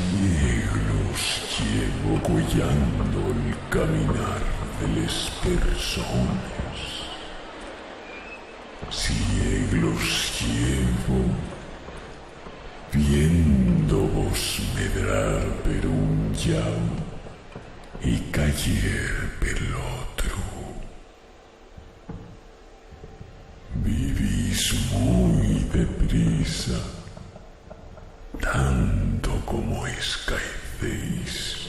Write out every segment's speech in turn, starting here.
Siglos llevo cuellando el caminar de las personas. Siglos llevo viendo vos medrar per un llau y caer pel otro. Vivís muy deprisa, tanto como escaecéis.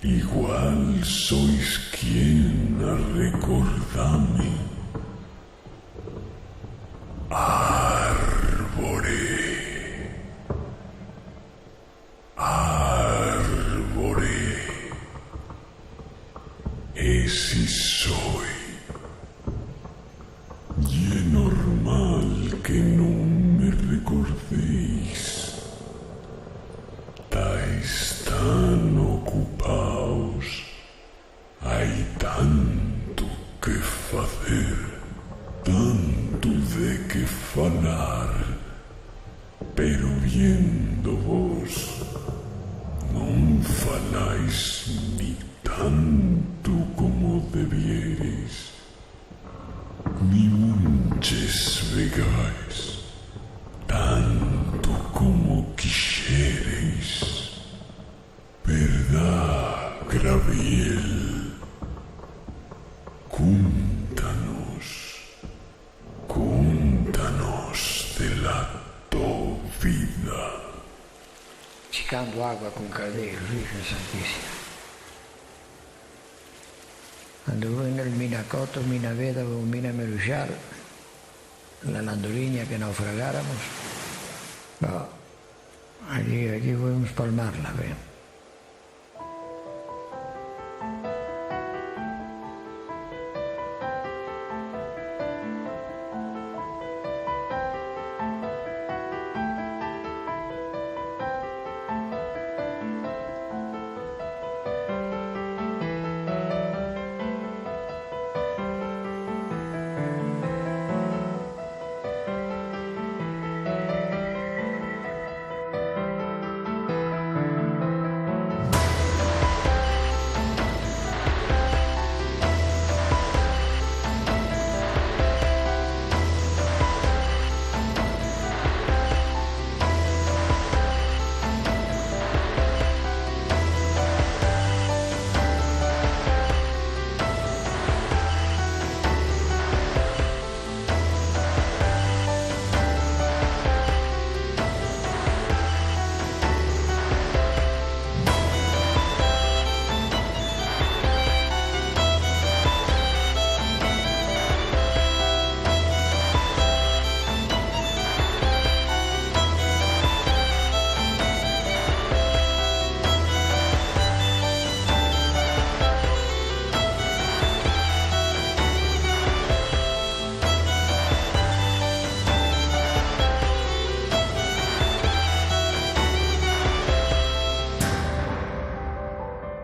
Igual sois quien a recordarme. Árbore, ese soy. Y es normal que no me recordéis. Estáis tan ocupados, hay tanto que facer, tanto de que falar, pero viendo vos, non faláis ni tanto como debieres, ni muchas vegáis, tanto como quixereis. Verdad, Graviel? Cúntanos de la tu vida. Chicando agua con calderos, Virgen Santísima. Anduvo en el Minacoto, Minaveda o Mina Meruchal, la landoliña que naufragáramos. No, aquí fuimos palmarla, ven.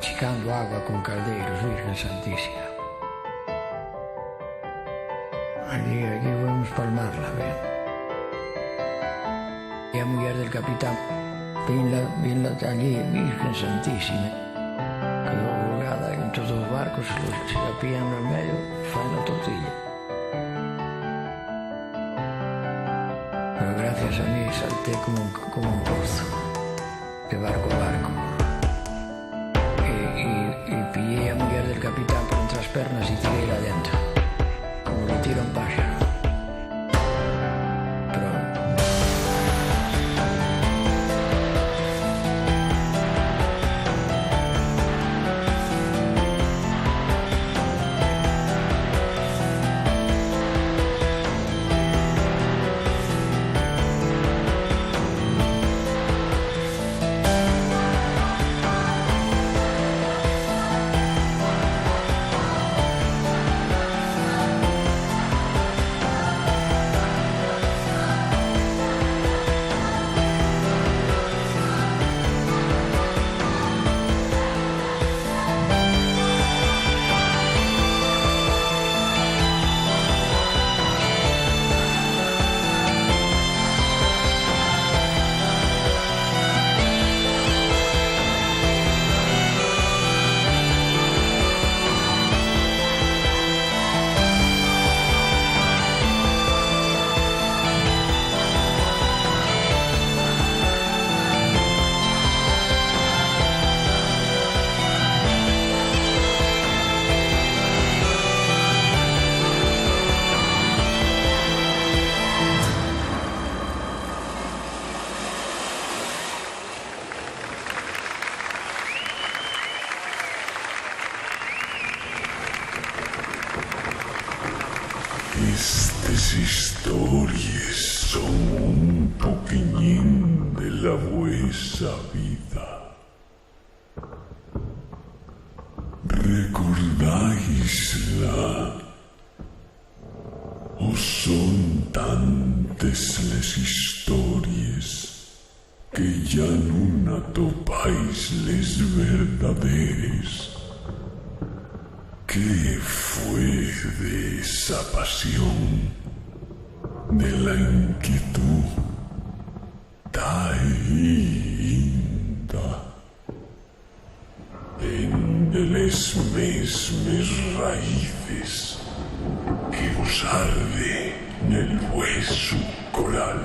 Chicando agua con calderos, Virgen Santísima. Aquí fuimos palmarla, ven. Y a mujer del capitán, vinla allí, Virgen Santísima. Quedó colgada en todos los barcos, se la pillan en el medio, fan la tortilla. Pero gracias a mí salté como un pozo, de barco a barco. Y pillé a mujer del capitán por entre las pernas y tiré la adentro, como lo tira un pájaro. esa vida. ¿Recordáisla? O son tantes les historias que ya no topáis les verdaderes? ¿Qué fue de esa pasión, de la inquietud tainda en les mesmes raíces que vos arde nel vueso coral?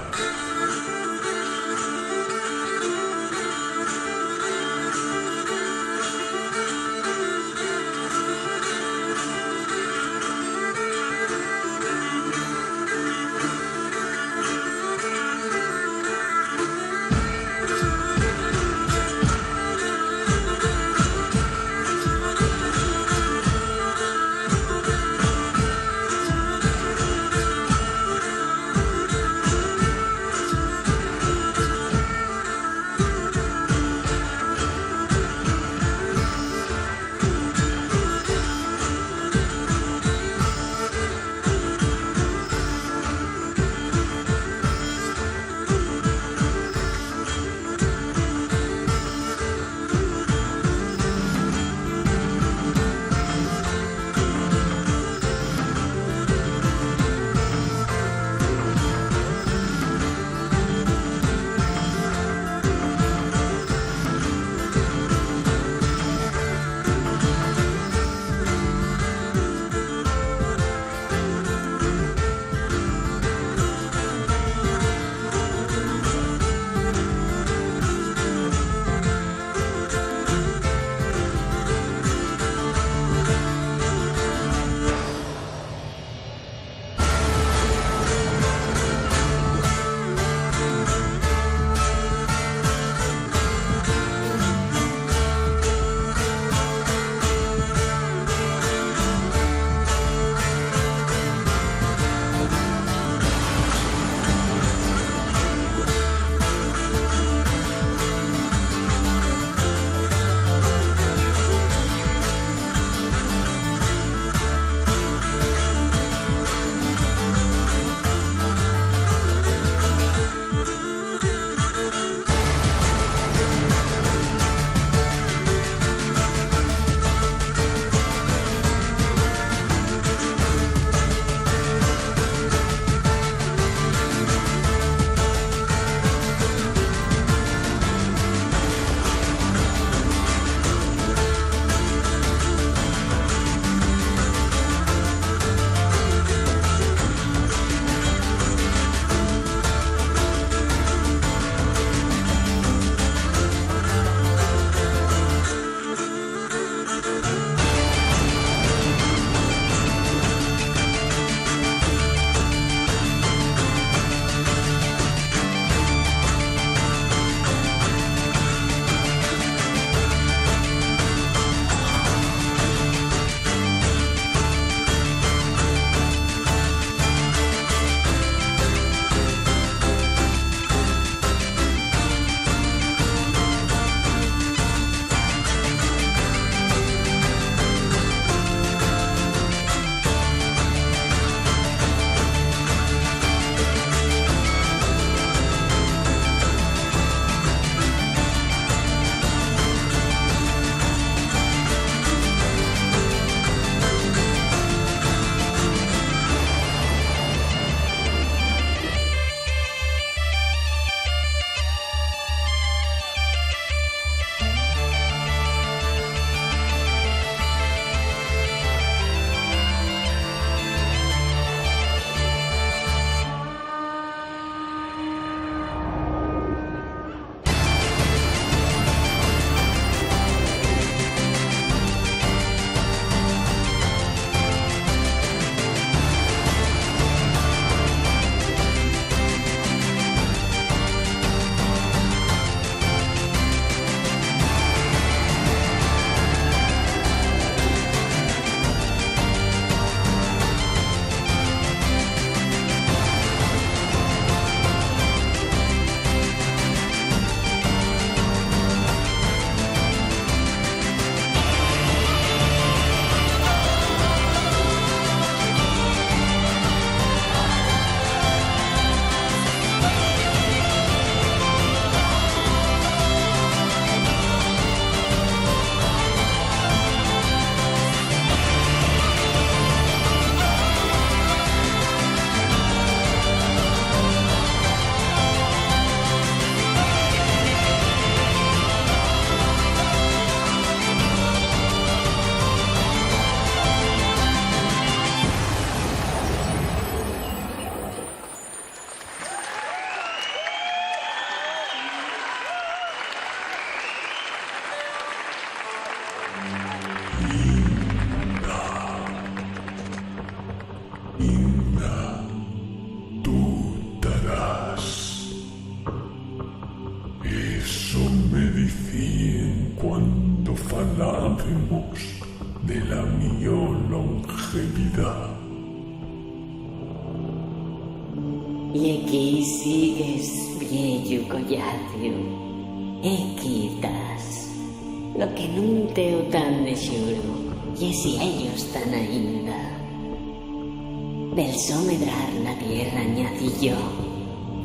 gemida. Y aquí sigues, viejo collado, equitas, lo que non teo tan de xuro, e si ellos tan ainda. Del so medrar na tierra ñací yo,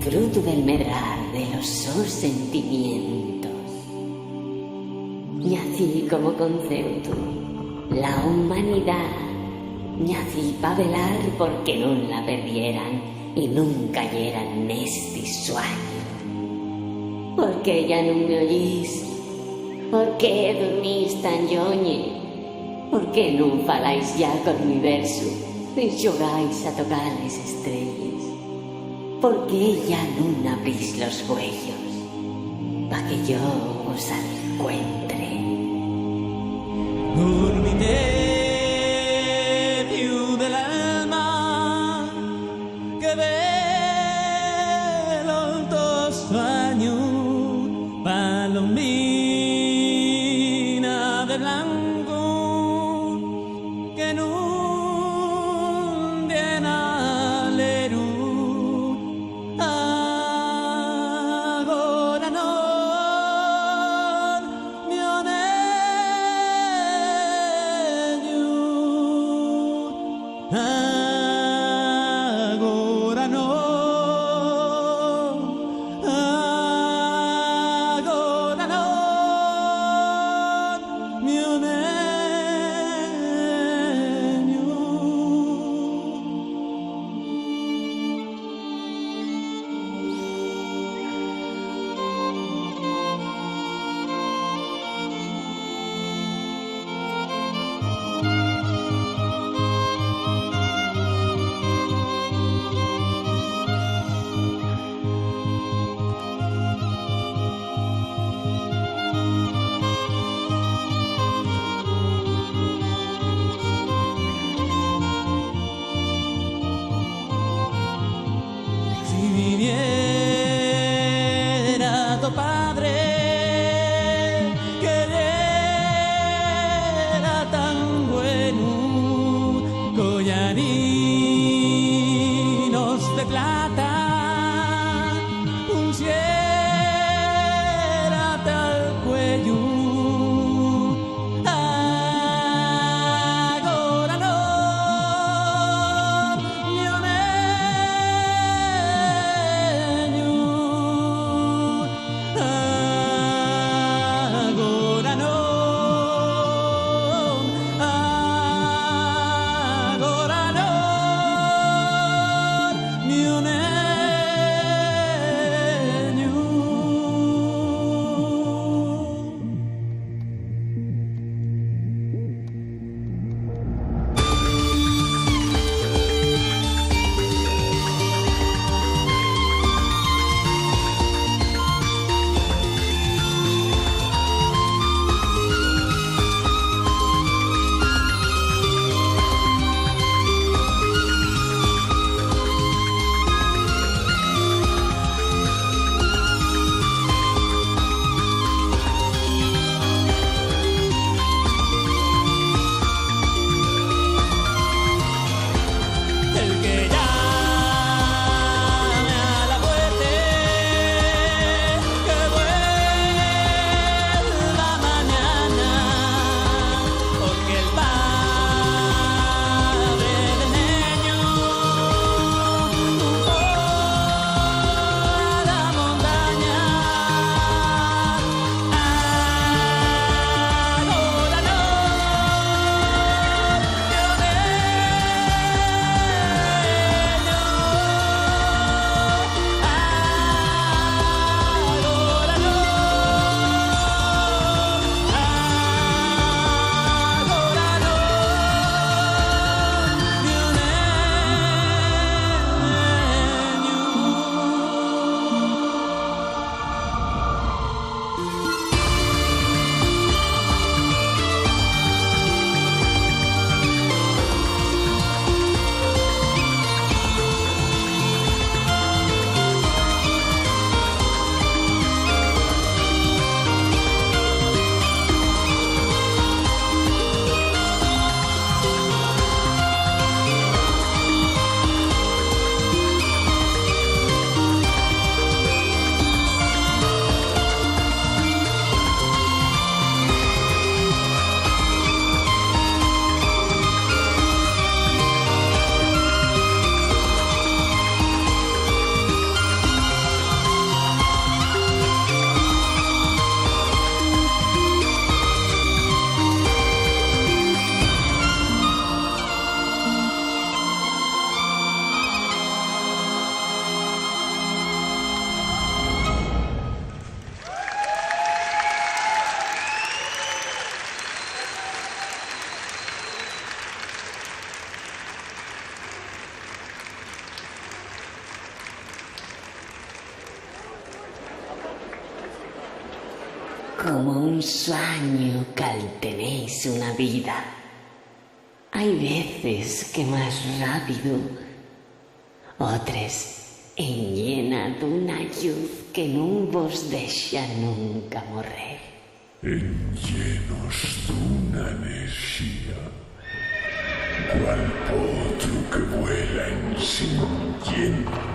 fruto del medrar de los sos sentimientos. Ñací como concepto, la humanidad, ñací pa velar porque non la perdieran y nunca cayeran neste sueño. Porque ya non me oís, porque dormís tan lloñe, porque non faláis ya co universo, nin xogáis a tocar as estrellas, porque ya non abrís los huellos, pa que yo os encuentre. Dormitorio del alma que velo tus sueños, palomina de blanco que non viene a luz. Agora non mi agora non, agora non, mio negno. Si viniera tu padre, que era tan bueno, collarinos de plata, pusiera tal cuello. Agora non, mio negno. como un sueño que tenéis una vida. Hay veces que más rápido, otras en llena d'una luz que non vos deixa nunca morrer. En llenos d'una energía, cual potro que vuela incipiente.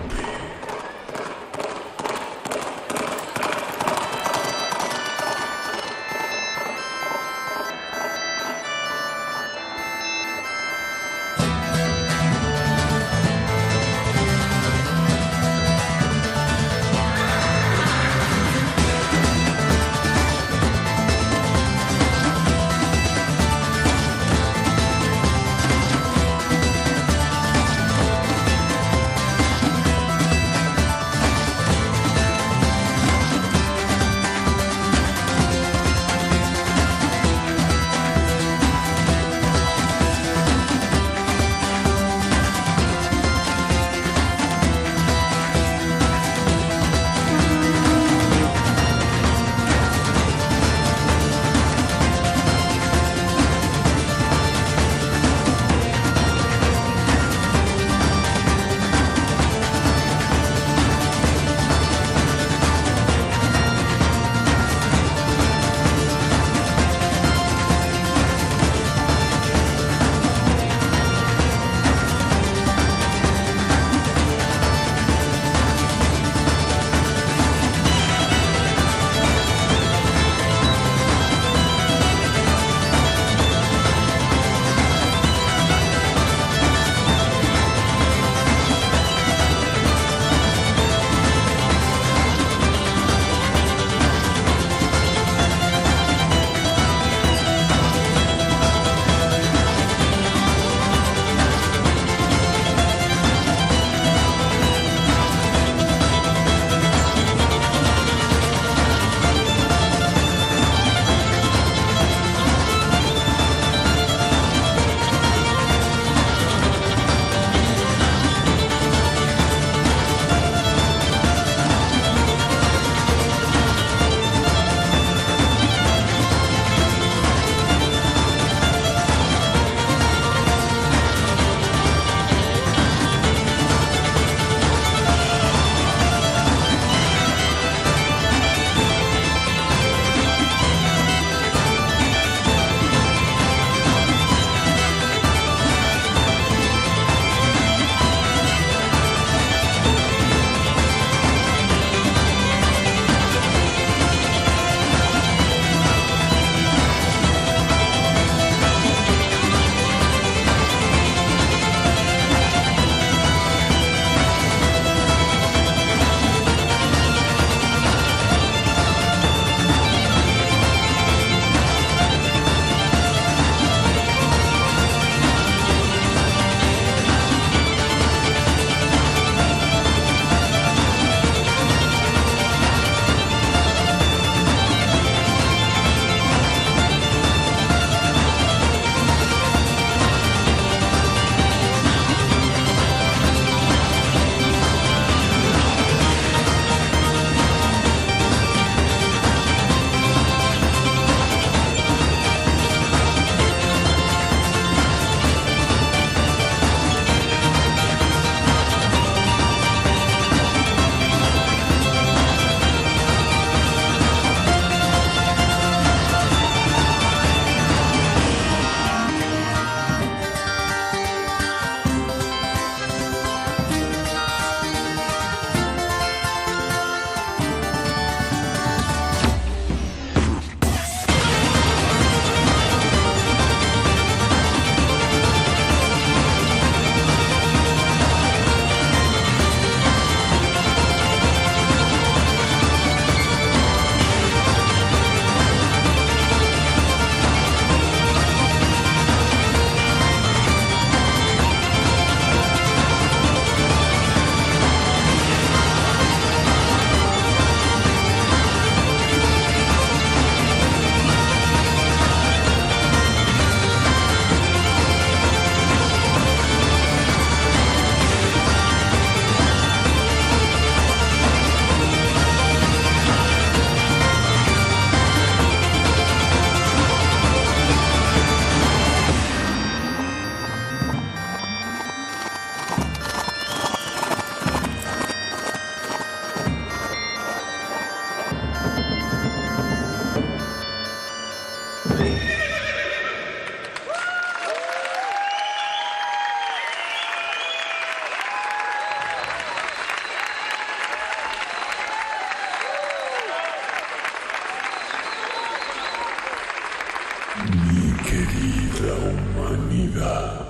nuestra humanidad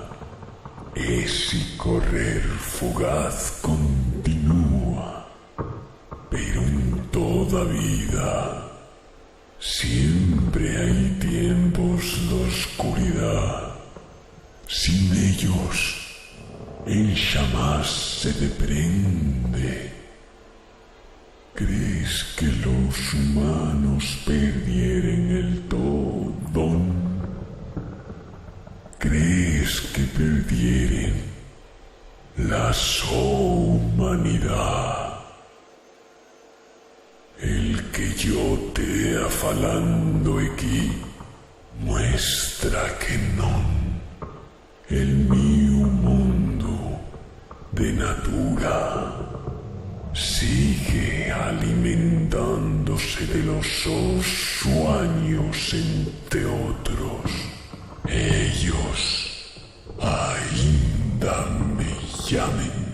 es y correr fugaz continúa, pero en toda vida siempre hay tiempos de oscuridad. Sin ellos, él jamás se deprende. ¿Crees que los humanos perdieren el todo? ¿Crees que perdieren la humanidad? El que yo te afalando aquí muestra que non. El mío mundo de natura sigue alimentándose de los sueños, entre otros. Ellos ainda me llamen.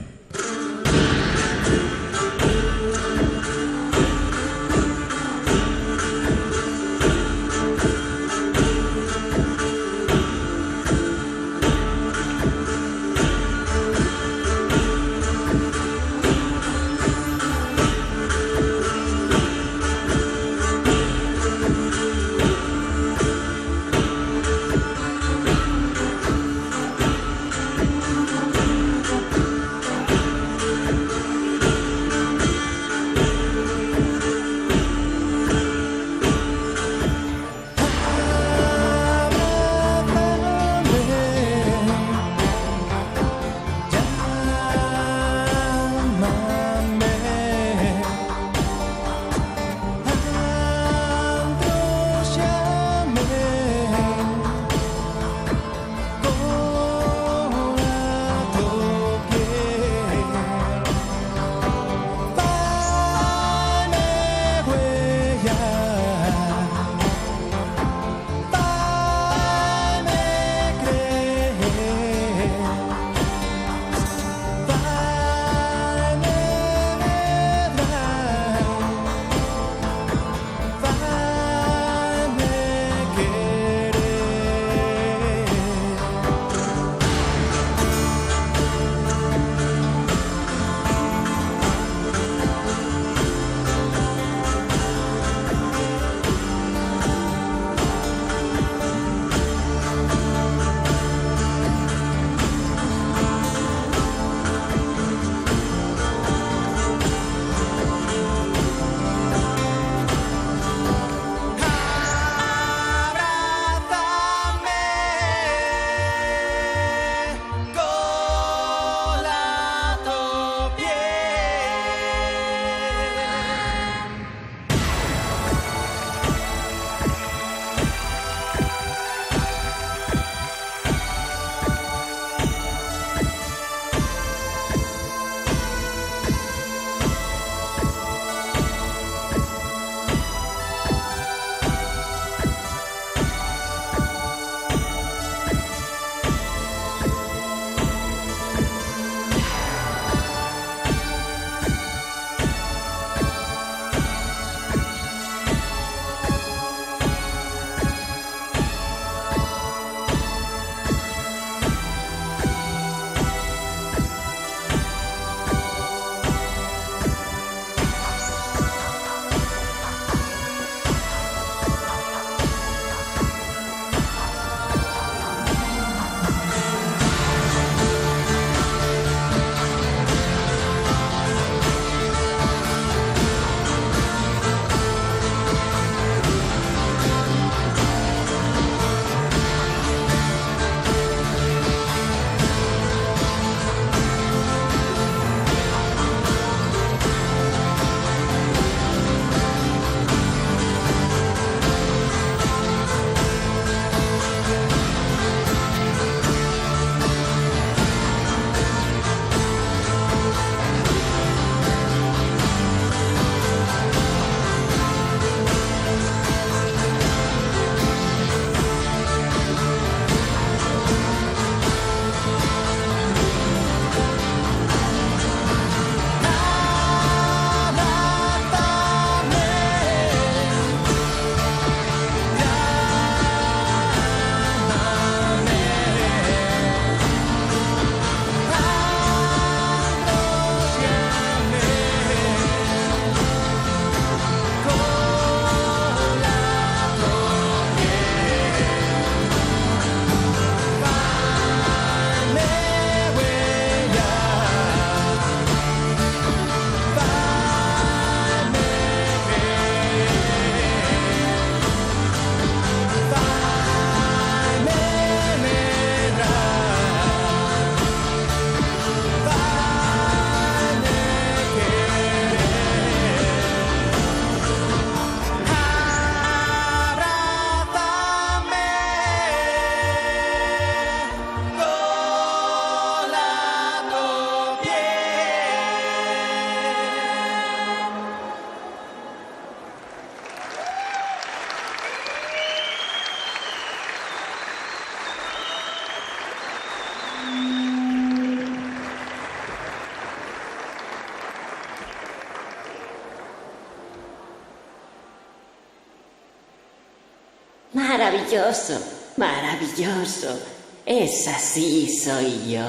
Maravilloso, maravilloso. Esa sí soy yo.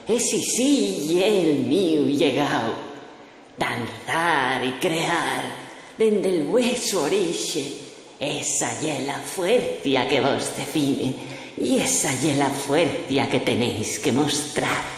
Ese sí el mío llegado. Danzar y crear dende el hueso orixe. Esa é la fuercia que vos define. Y esa é la fuercia que tenéis que mostrar.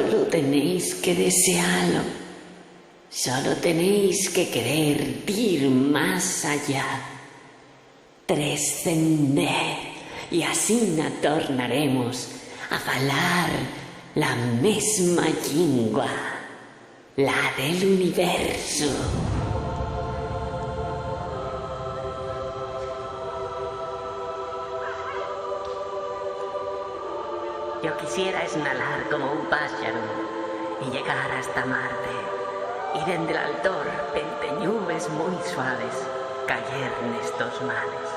Solo tenéis que desearlo. Solo tenéis que querer ir más allá. Trascender. Y así tornaremos a falar la mesma língua, la del universo. Yo quisiera esnalar como un pájaro y llegar hasta Marte, y desde el altor, entre nubes muy suaves, caer en estos mares.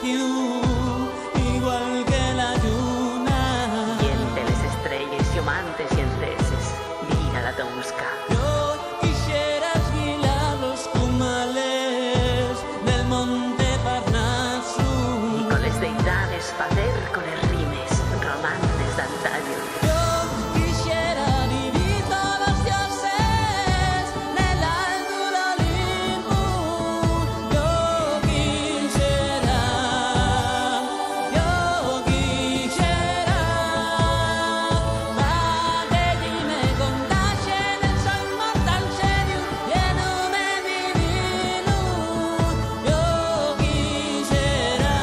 Igual que la luna, Y entre las estrellas llamantes y entreses, vira la tosca. yo quisiera esquilar los cumales del monte Parnaso. Y con las deidades facer con el rimes, romances de antaño. Yo quisiera vivir todos los dioses del alto Olimpo. Yo quisiera para que me contagien el sol mortal serio lleno de divino. Yo quisiera.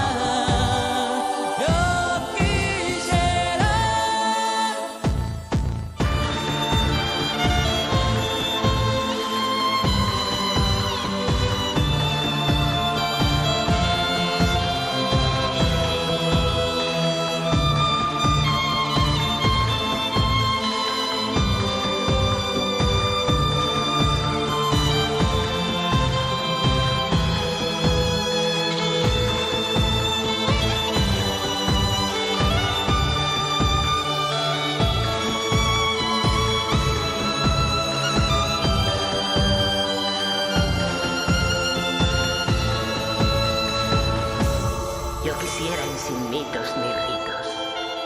Yo quisiera en sin mitos ni ritos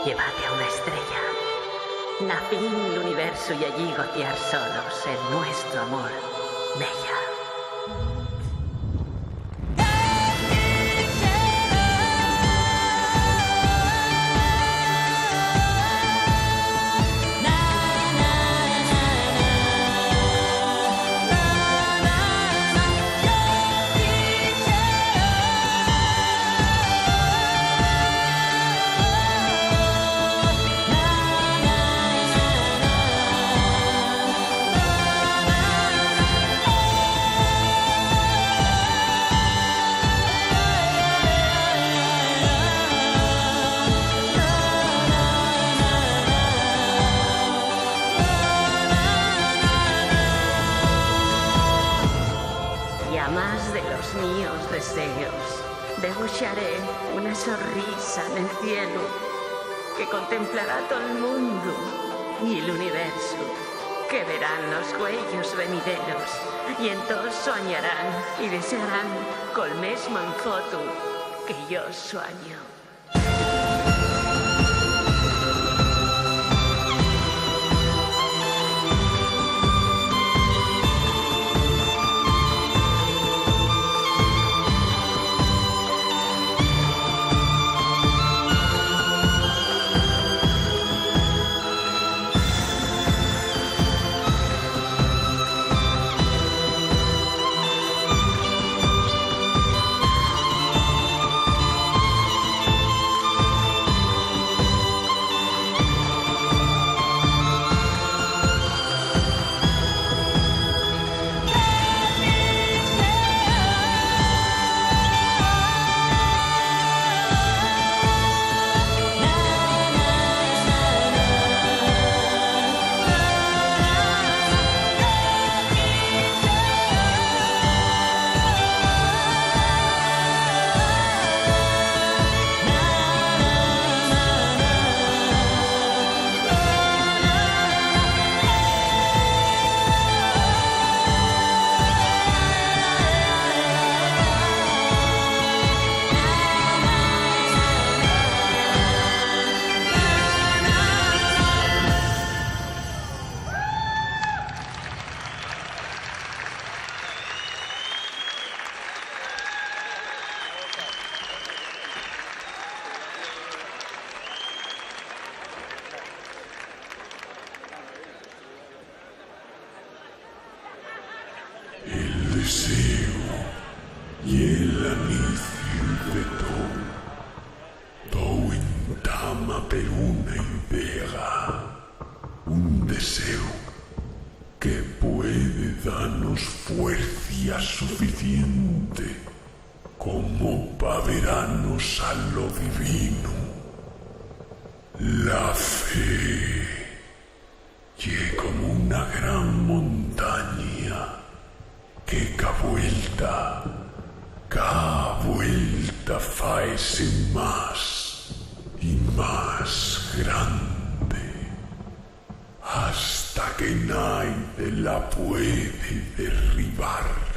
llevarte a una estrella. Nací en el universo y allí gotear solos en nuestro amor, bella. Y a más de los míos deseos, dibujaré una sonrisa en el cielo que contemplará todo el mundo y el universo, que verán los huellos venideros y entonces soñarán y desearán col mesmo en foto que yo sueño. deseo que puede darnos fuerza suficiente como para vernos a lo divino. La fe es como una gran montaña que cada vuelta faese más y más grande hasta que nadie la puede derribar.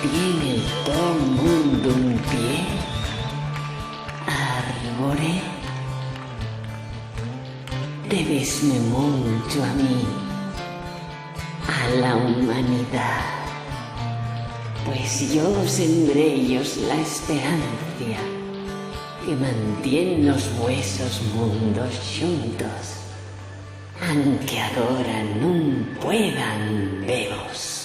tiene todo el mundo un pie, árbore, debesme mucho a mí, a la humanidad, pues yo sembré ellos la esperanza que mantiene los huesos mundos juntos, aunque ahora no puedan veros.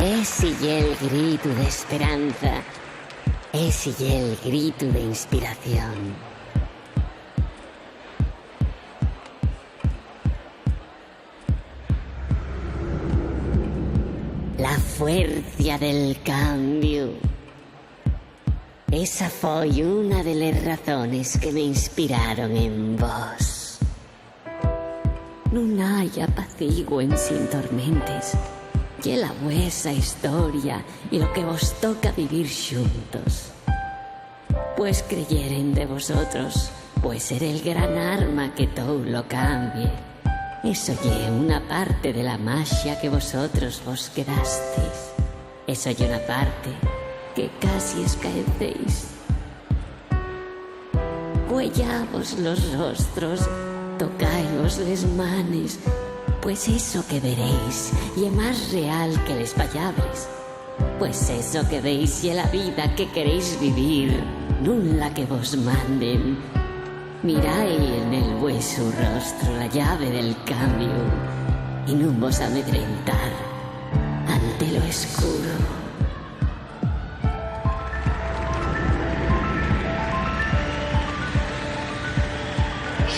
Es y el grito de esperanza, es y el grito de inspiración. La fuerza del cambio. Esa foi una de las razones que me inspiraron en vos. Non hai apaciguen sin tormentes, y la vuesa historia y lo que vos toca vivir juntos. Pues creyeren de vosotros, pues ser el gran arma que todo lo cambie. Eso ye una parte de la magia que vosotros vos quedasteis. Eso ye una parte que casi escaecéis. Cuellavos los rostros, tocaivos les manes, pues eso que veréis y es más real que les vallables. Pues eso que veis y es la vida que queréis vivir, nun la que vos manden. Mirai en el vueso rostro la llave del cambio y nun vos amedrentar ante lo escuro.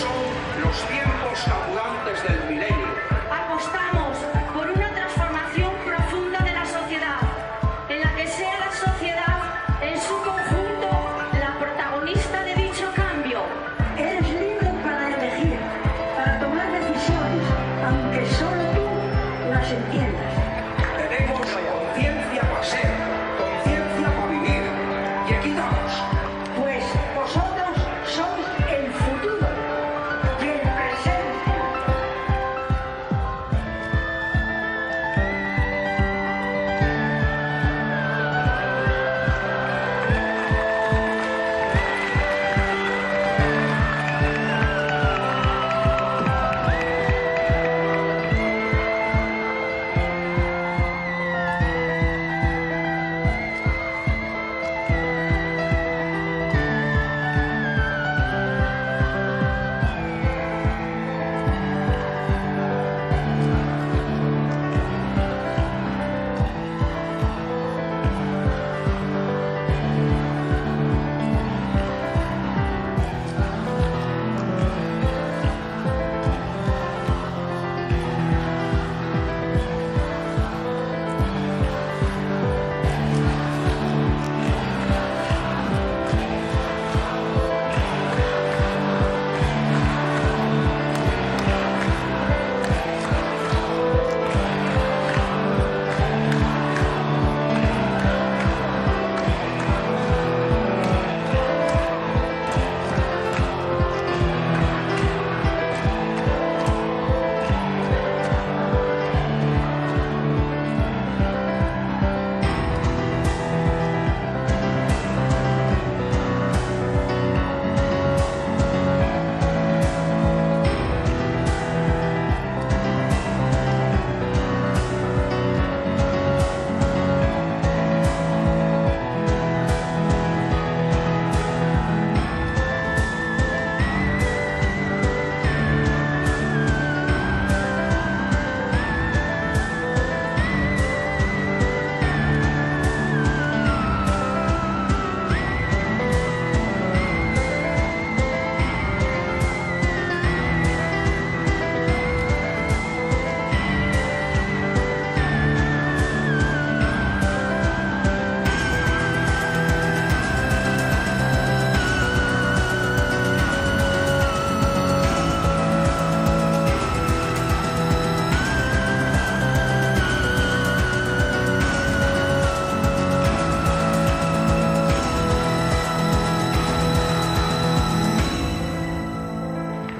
Son los tiempos cambiantes del milenio. Apostamos por una transformación profunda de la sociedad, en la que sea la sociedad en su conjunto la protagonista de dicho cambio. Eres libre para elegir, para tomar decisiones, aunque solo tú las entiendas. Tenemos conciencia para ser, conciencia para vivir. Y aquí estamos. Pues vosotros sois el futuro y el presente.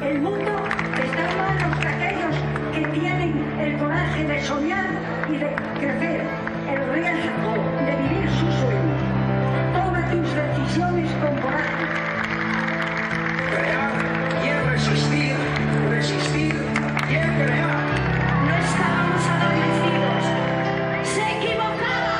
El mundo está en manos de aquellos que tienen el coraje de soñar y de crecer, el riesgo de vivir sus sueños. Toma tus decisiones con coraje. Crear y es resistir, resistir y es crear. No estábamos adormecidos. ¡Se equivocaba!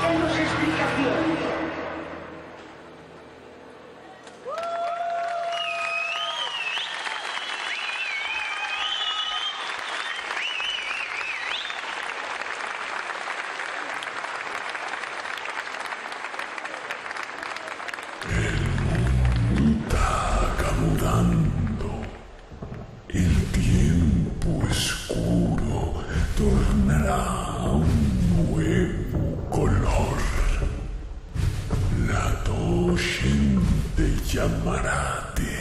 Busquemos explicaciones. Está mudando. El tiempo oscuro tornará a un nuevo color. La gente llamarate.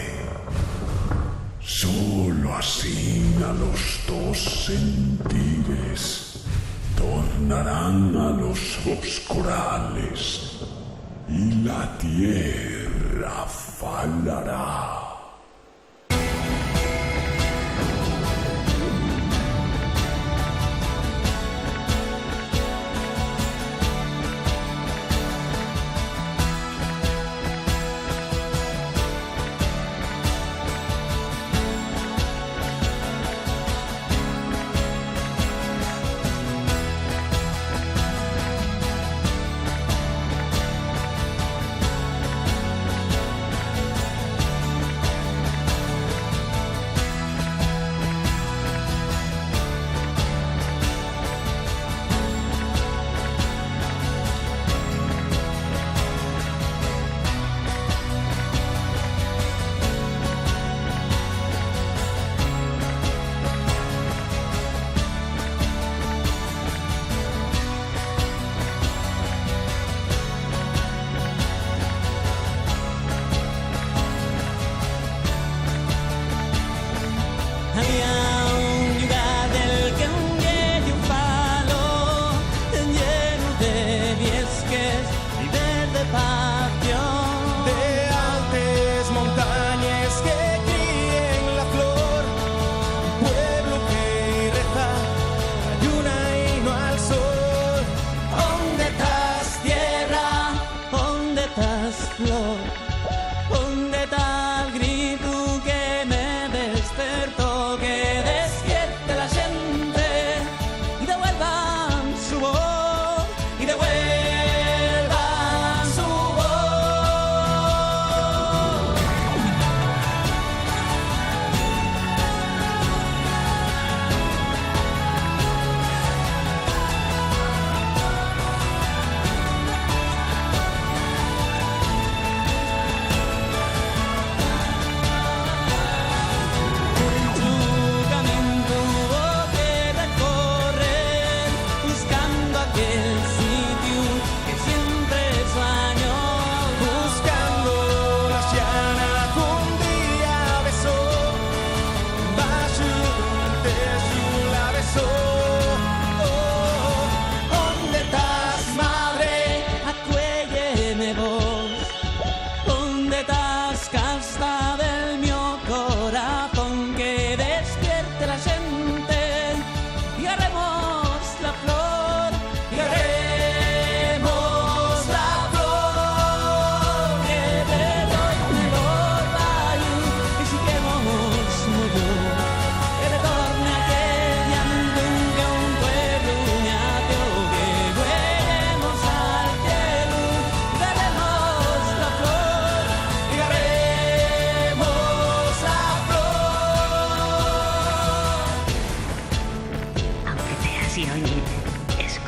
Solo así a los dos sentires tornarán a los corales y la tierra falará.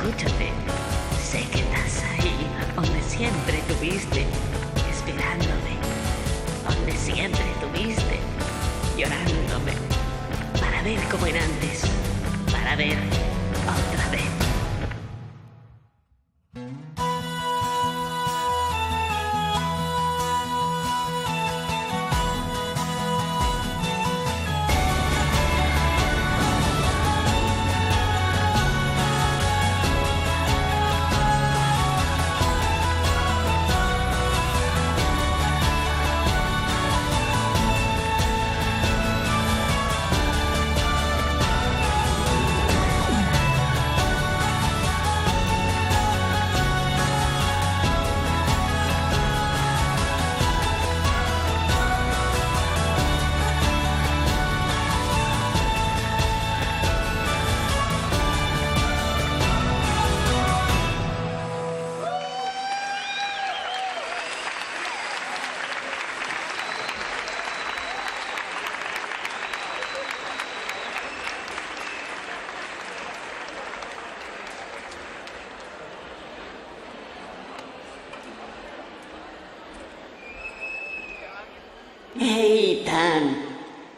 escúchate. Sé que estás ahí, donde siempre estuviste, esperándome. Donde siempre estuviste, llorándome. Para ver como en antes, para ver otra vez. Ei tant,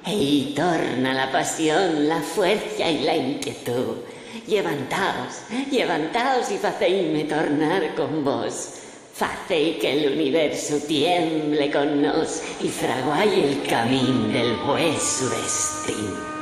ei torna la pasión, la fuerza y la inquietud. Llevantaos, llevantaos y faceime tornar con vos. Facei que el universo tiemble con nos y fraguai el camín del vueso destino.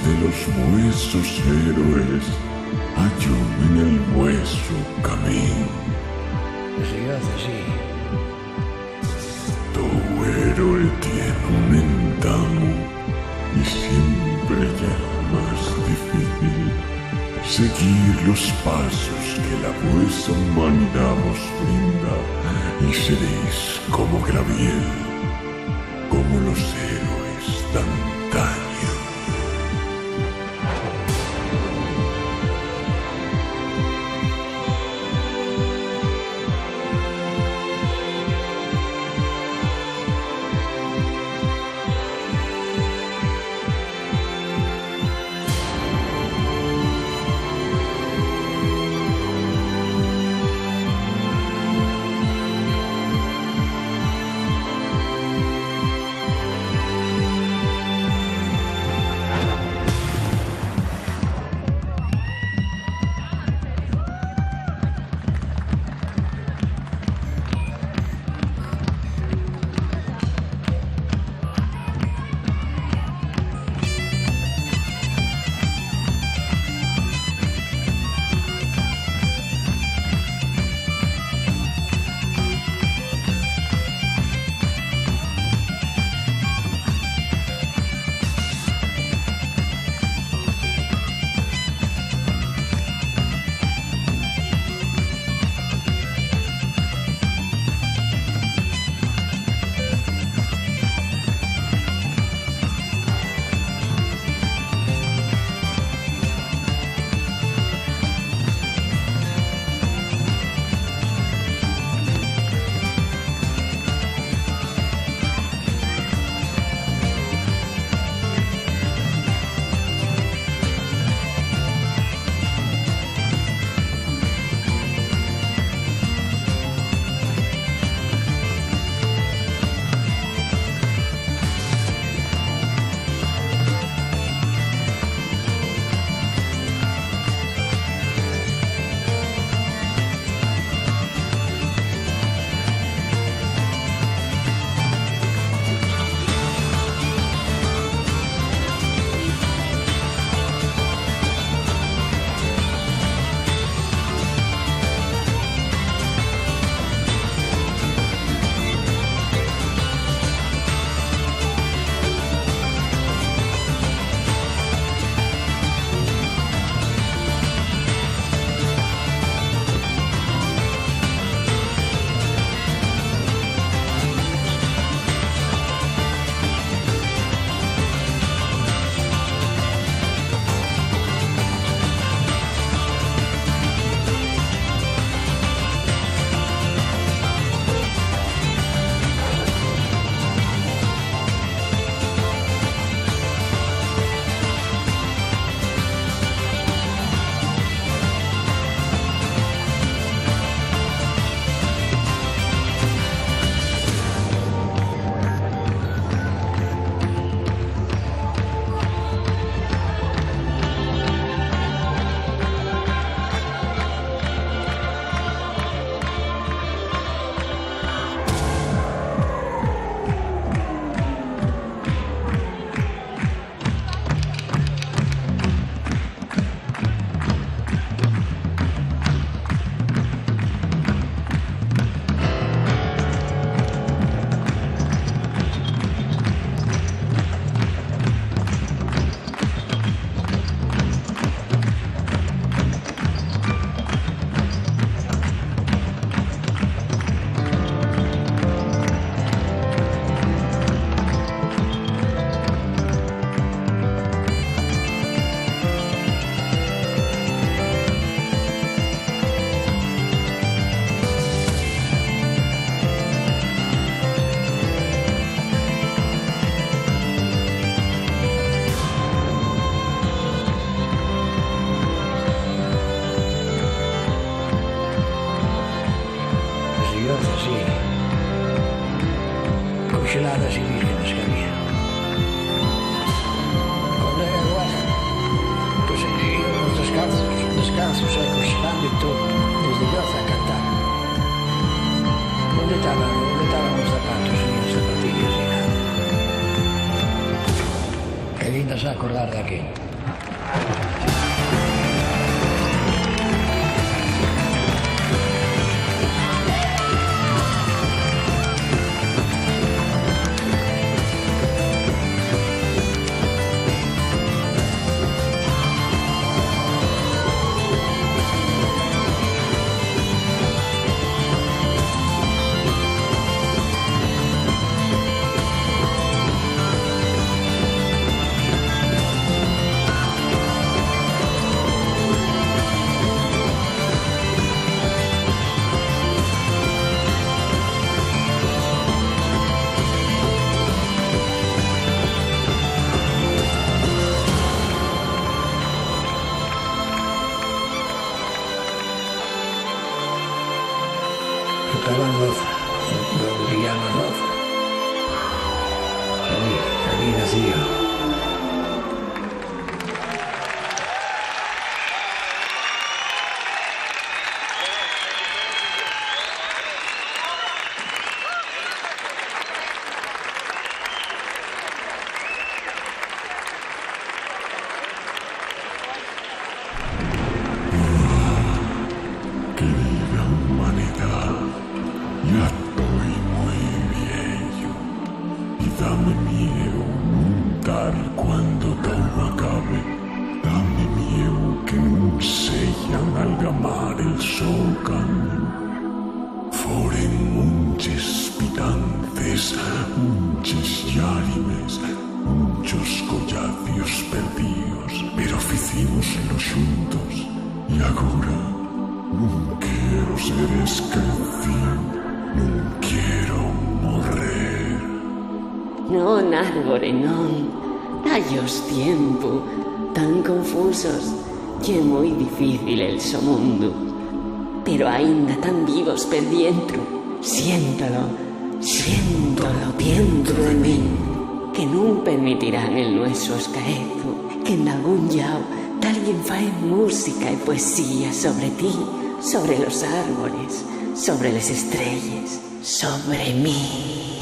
de los vuestros héroes hallo en el vuestro camino. Siguió así. Todo héroe tiene un entamo y siempre ya más difícil seguir los pasos que la vuestra humanidad os brinda y seréis como Graviel, como los héroes de antaño. heladas y vírgenes que había. Cuando era guasa, pues íbamos descalzos, cocinando y todo, desde Lloza a cantar. ¿Dónde estaban los zapatos y las zapatillas y nada? Qué lindas a acordar de aquello. Tocaban los villanos, allí nací yo. Querida humanidad, ya estoy muy viejo y dame miedo montar cuando todo acabe. Dame miedo que no sellan algamar el sol camino. Foren muchos pitantes, muchos llarimes, muchos collacios perdidos, pero ficímoslo juntos y ahora non quero ser esquecido, non quero morrer. Non, árbore, non. Dallos tiempo, tan confusos, que é moi difícil el so mundo. Pero aínda tan vivos per dientro, siéntolo dentro de min, que non permitirán el nuestro escaezo, que en algún llao alguien fae música y poesía sobre ti, sobre los árboles, sobre las estrellas, sobre mí.